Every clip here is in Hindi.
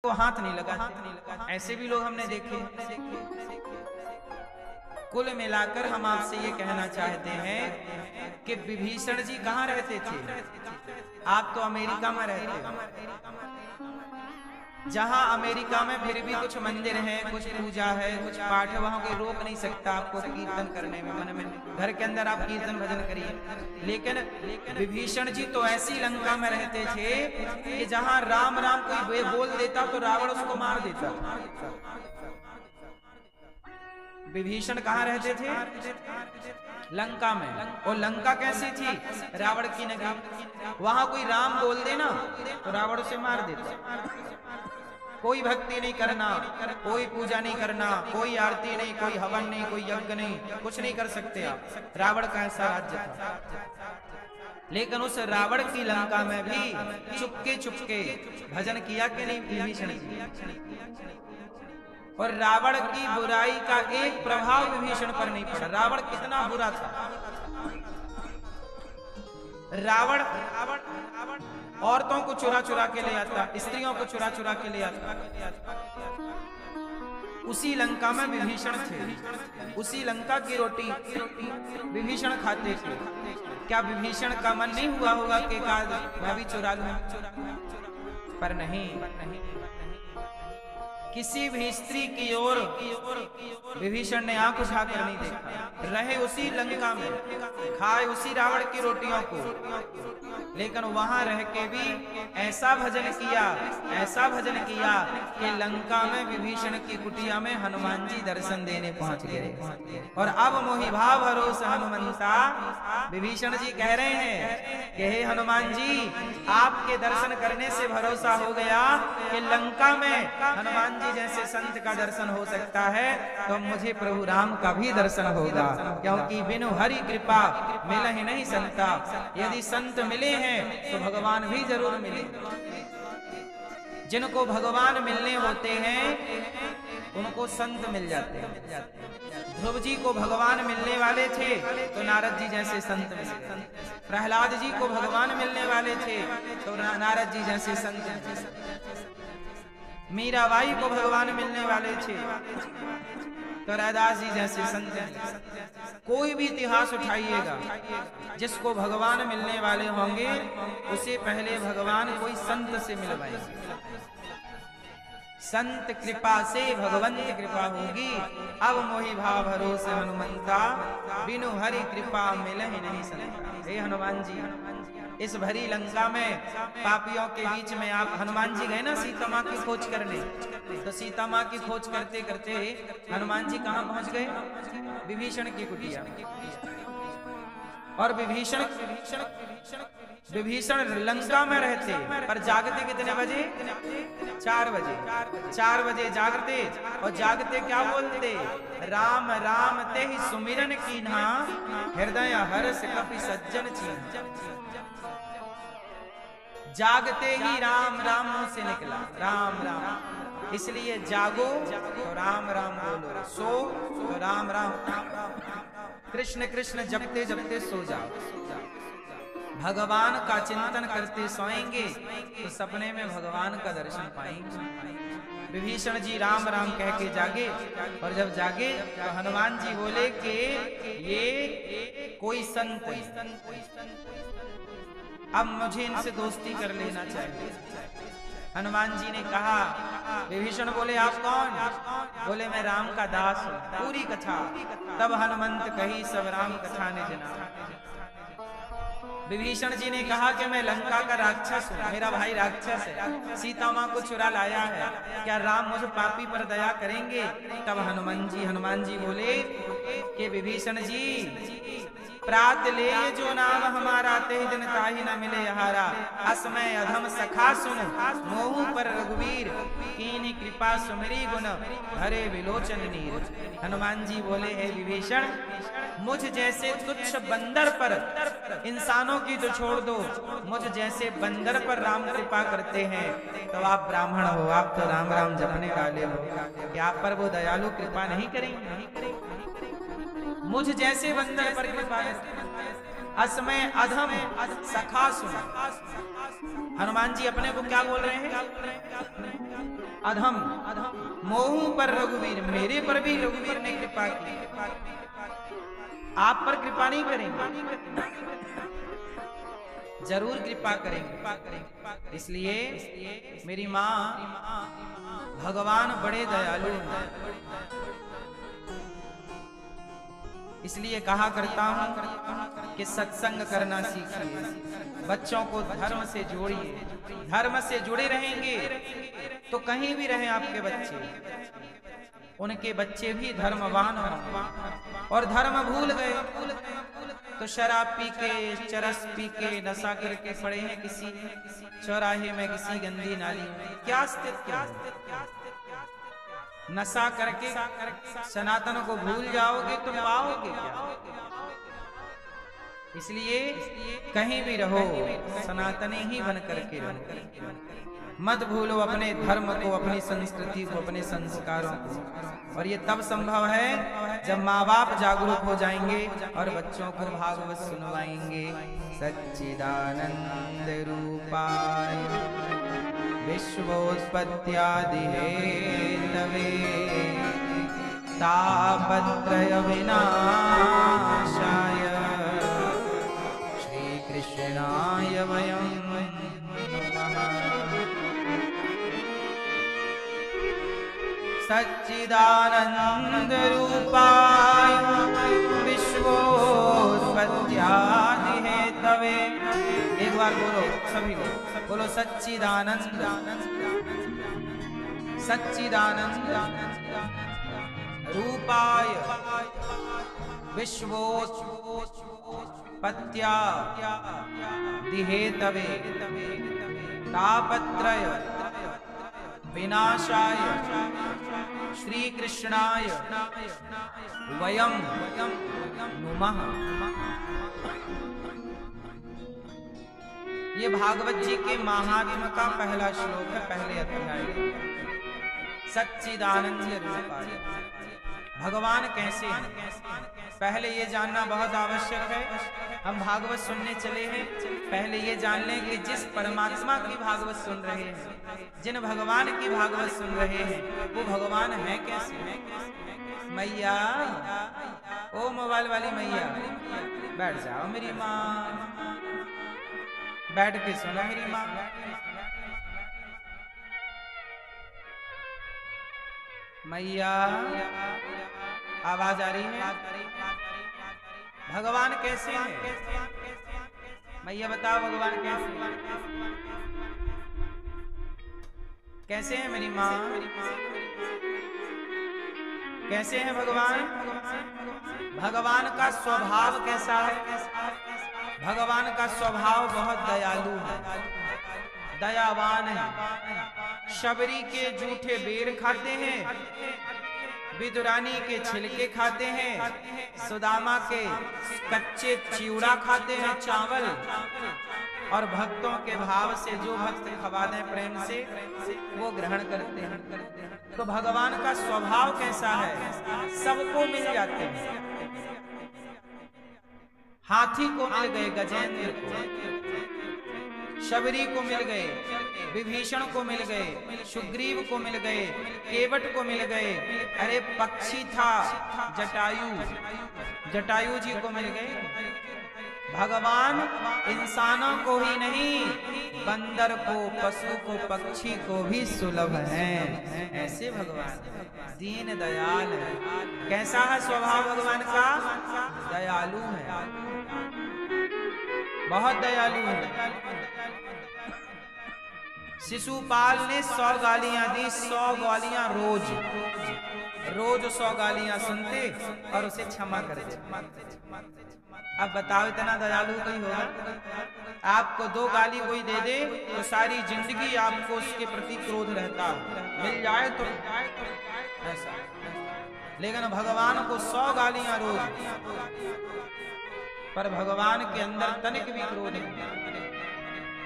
वो हाथ नहीं लगा। ऐसे भी लोग हमने देखे। कुल मिलाकर हम आपसे ये कहना चाहते हैं कि विभीषण जी कहाँ रहते थे? आप तो अमेरिका में रहते। जहां अमेरिका में फिर भी कुछ मंदिर हैं, कुछ पूजा है, कुछ पाठ है, वहां कोई रोक नहीं सकता आपको कीर्तन करने में। मन में घर के अंदर आप कीर्तन भजन करिए। लेकिन विभीषण जी तो ऐसी लंका में रहते थे कि जहां राम राम कोई बोल देता तो रावण उसको मार देता। विभीषण कहाँ रहते थे? लंका में। और लंका कैसी थी? रावण की नगरी। वहां कोई राम बोल देना तो रावण उसे मार देता। कोई भक्ति नहीं करना, कोई पूजा नहीं करना, कोई आरती नहीं, कोई हवन नहीं, कोई यज्ञ नहीं, कुछ नहीं कर सकते आप। रावण का ऐसा राज्य था। लेकिन उस रावण की लंका में भी चुपके चुपके भजन किया कि नहीं विभीषण जी? और रावण की बुराई का एक प्रभाव विभीषण पर नहीं पड़ा। रावण कितना बुरा था। रावण औरतों को चुरा चुरा के ले आता, स्त्रियों को चुरा चुरा के ले आता। उसी लंका में विभीषण थे। उसी लंका की रोटी विभीषण खाते थे। क्या विभीषण का मन नहीं हुआ होगा कि मैं भी चुरा लूं? पर नहीं, किसी भी स्त्री की ओर विभीषण ने आंख उठाकर नहीं देखा। रहे उसी लंका में, खाए उसी रावण की रोटियों को, लेकिन वहां रह के भी ऐसा भजन किया, ऐसा भजन किया कि लंका में विभीषण की कुटिया में हनुमान जी दर्शन देने पहुंच गए। और अब मोहि भाव भरोस हनुमंता, विभीषण जी कह रहे हैं कि हे हनुमान जी, आपके दर्शन करने से भरोसा हो गया कि लंका में हनुमान जी जैसे संत का दर्शन हो सकता है तो मुझे प्रभु राम का भी दर्शन होगा। क्योंकि बिनु हरि कृपा मिले ही नहीं संता। यदि संत मिले हैं तो भगवान भी जरूर मिले। जिनको भगवान मिलने होते हैं उनको संत मिल जाते हैं। ध्रुव जी को भगवान मिलने वाले थे तो नारद जी जैसे संत मिले। प्रहलाद जी को भगवान मिलने वाले थे तो नारद जी जैसे संत मिले। मीराबाई को भगवान मिलने वाले थे तो रैदास जी जैसे संत मिले। कोई भी इतिहास उठाइएगा, जिसको भगवान मिलने वाले होंगे उसे पहले भगवान कोई संत से मिलवाएंगे। संत कृपा से भगवंत कृपा होगी। अब मोहि भाव भरोसे हनुमंता, बिनु हरि कृपा मिले ही नहीं संता। हे हनुमान जी, इस भरी लंका में पापियों के बीच में आप, हनुमान जी गए ना सीता माँ की खोज करने, तो सीता माँ की खोज करते करते हनुमान जी कहाँ पहुंच गए? विभीषण की कुटिया। और विभीषण लंका में रहते पर जागते कितने बजे? 4 बजे। 4 बजे जागते और जागते क्या बोलते? राम राम ते ही सुमिरन कीन्हा, हृदय हर्ष कपि सज्जन छीन्हा। जागते ही राम राम मुंह से निकला, राम राम। इसलिए जागो तो राम राम बोलो, सो तो राम राम, कृष्ण कृष्ण जपते जपते सो जाओ। भगवान का चिंतन करते सोएंगे तो सपने में भगवान का दर्शन पाएंगे। विभीषण जी राम राम कह के जागे और जब जागे तो हनुमान जी बोले कि ये कोई संत, अब मुझे इनसे दोस्ती कर लेना चाहिए। हनुमान जी ने कहा, विभीषण बोले आप कौन? बोले मैं राम का दास हूं। पूरी कथा तब हनुमंत कही सब राम कथा ने जना। विभीषण जी ने कहा कि मैं लंका का राक्षस हूँ, मेरा भाई राक्षस है, सीता माँ को चुरा लाया है, क्या राम मुझे पापी पर दया करेंगे? तब हनुमान जी बोले कि विभीषण जी, प्रात ले जो नाम हमारा, ते दिन ताहि न मिले हारा। असमय अधम सखा सुन, मोहु पर रघुवीर, कीन्ही कृपा सुमिरी गुण, हरे विलोचन नीर। हनुमान जी बोले, हे विभीषण, मुझ जैसे तुच्छ बंदर पर, इंसानों की तो छोड़ दो, मुझ जैसे बंदर पर राम कृपा करते हैं तो आप ब्राह्मण हो, आप तो राम राम जपने वाले हो, क्या आप पर वो दयालु कृपा नहीं करेंगे? मुझ जैसे बंदर पर कृपा करते। असमय अधम सखा सुन। हनुमान जी अपने को क्या बोल रहे हैं? अधम मोहू पर रघुवीर, मेरे पर भी रघुवीर ने कृपा की, आप पर कृपा नहीं करेंगे? जरूर कृपा करेंगे। इसलिए मेरी माँ, भगवान बड़े दयालु हैं। इसलिए कहा करता हूं कि सत्संग करना सीखिए, बच्चों को धर्म से जोड़िए। धर्म से जुड़े रहेंगे तो कहीं भी रहे आपके बच्चे, उनके बच्चे भी धर्मवान हों। और धर्म भूल गए तो शराब पी के, चरस पी के, नशा करके पड़े हैं किसी चौराहे में, किसी गंदी नाली में। क्या स्थिति? नशा करके सनातन को भूल जाओगे तो पाओगे क्या? इसलिए कहीं भी रहो, सनातनी ही बन करके रहो। मत भूलो अपने धर्म को, अपनी संस्कृति को, अपने संस्कारों को। और ये तब संभव है जब माँ बाप जागरूक हो जाएंगे और बच्चों को भागवत सुनवाएंगे। सच्चिदानंद रूपाय विश्वोत्पत्त्यादि हेतवे तापत्रय विनाशाय श्री कृष्णाय वयं सच्चिदानंद रूपाय विश्वोत्पत्त्यादि हेतवे। एक बार बोलो सभी लोग, बोलो सच्चिदानंद, सच्चिदानंद रूपाय विश्वोत्पत्त्यादि हेतवे तापत्रय विनाशाय श्री कृष्णाय वयं नुमः। ये भागवत जी के महात्म्य का पहला श्लोक है, पहले अध्याय। सच्चिदानंद रूपाय, भगवान कैसे हैं पहले ये जानना बहुत आवश्यक है। हम भागवत सुनने चले हैं, पहले ये जान लें कि जिस परमात्मा की भागवत सुन रहे हैं, जिन भगवान की भागवत सुन रहे हैं, वो भगवान है कैसे? मैया, ओ मोबाइल वाली मैया, बैठ जाओ मेरी माँ, बैठ के सुनो मेरी माँ। मैया, आवाज आ रही है? भगवान कैसे हैं? मैया बताओ भगवान कैसे हैं? कैसे हैं मेरी माँ? कैसे हैं भगवान? भगवान का स्वभाव कैसा है? भगवान का स्वभाव बहुत दयालु है, दयावान है। शबरी के जूठे बेर खाते हैं, विदुरानी के छिलके खाते हैं, सुदामा के कच्चे चिवड़ा खाते हैं, चावल। और भक्तों के भाव से जो भक्त खवा दें प्रेम से, वो ग्रहण करते हैं। तो भगवान का स्वभाव कैसा है? सबको मिल जाते हैं। हाथी को मिल गए, गजेंद्र को, शबरी को मिल गए, विभीषण को मिल गए, सुग्रीव को मिल गए, केवट को मिल गए। अरे पक्षी था जटायु, जटायु जी को मिल गए। भगवान इंसानों को ही नहीं, बंदर को, पशु को, पक्षी को भी सुलभ हैं। ऐसे भगवान दीन दयाल है। कैसा है स्वभाव भगवान का? दयालु है, बहुत दयालु है। शिशुपाल ने 100 गालियां दी, 100 गालियां रोज 100 गालियां सुनते और उसे क्षमा करते। अब बताओ इतना दयालु कोई होगा? आपको 2 गाली कोई दे दे तो सारी जिंदगी आपको उसके प्रति क्रोध रहता, मिल जाए तो ऐसा। लेकिन भगवान को 100 गालियां रोज, पर भगवान के अंदर तनिक भी क्रोध नहीं।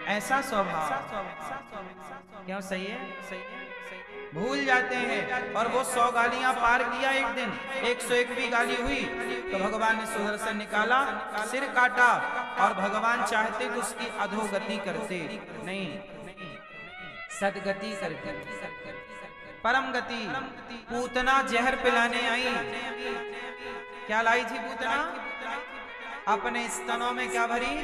ऐसा स्वभाव, क्यों? सही है, भूल जाते हैं। और वो 100 गालियां पार किया एक दिन, 101वीं गाली हुई तो भगवान ने सुदर्शन निकाला, सिर काटा। और भगवान चाहते तो उसकी अधोगति करते, नहीं, सदगति करते। परम गति। पूतना जहर पिलाने आई। क्या लाई थी पूतना? अपने स्तनों में क्या भरी?